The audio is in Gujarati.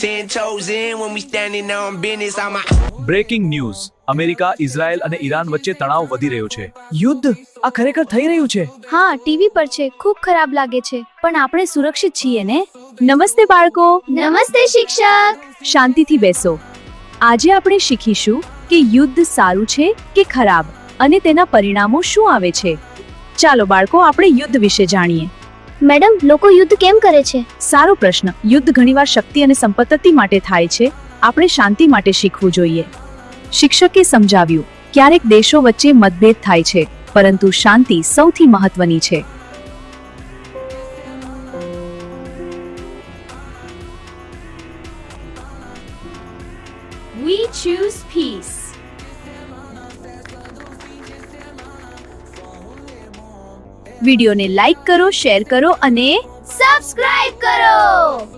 10 toes in when we standing on business. I'm a breaking news America, Israel અને ઈરાન વચ્ચે તણાવ વધી રહ્યો છે. યુદ્ધ આ ખરેખર થઈ રહ્યું છે? હા, ટીવી પર છે. ખૂબ ખરાબ લાગે છે, પણ આપણે સુરક્ષિત છીએ ને? નમસ્તે બાળકો. નમસ્તે શિક્ષક. શાંતિથી બેસો. આજે આપણે શીખીશું કે યુદ્ધ સારું છે કે ખરાબ અને તેના પરિણામો શું આવે છે. ચાલો બાળકો, આપણે યુદ્ધ વિશે જાણીએ. મેડમ, લોકો યુદ્ધ કેમ કરે છે? સારો પ્રશ્ન. યુદ્ધ ઘણીવાર શક્તિ અને સંપત્તિ માટે થાય છે. આપણે શાંતિ માટે શીખવું જોઈએ. શિક્ષકે સમજાવ્યું, ક્યારેક દેશો વચ્ચે મતભેદ થાય છે, પરંતુ શાંતિ સૌથી મહત્વની છે. We choose peace. વિડિયોને લાઈક કરો, શેર કરો અને સબસ્ક્રાઇબ કરો.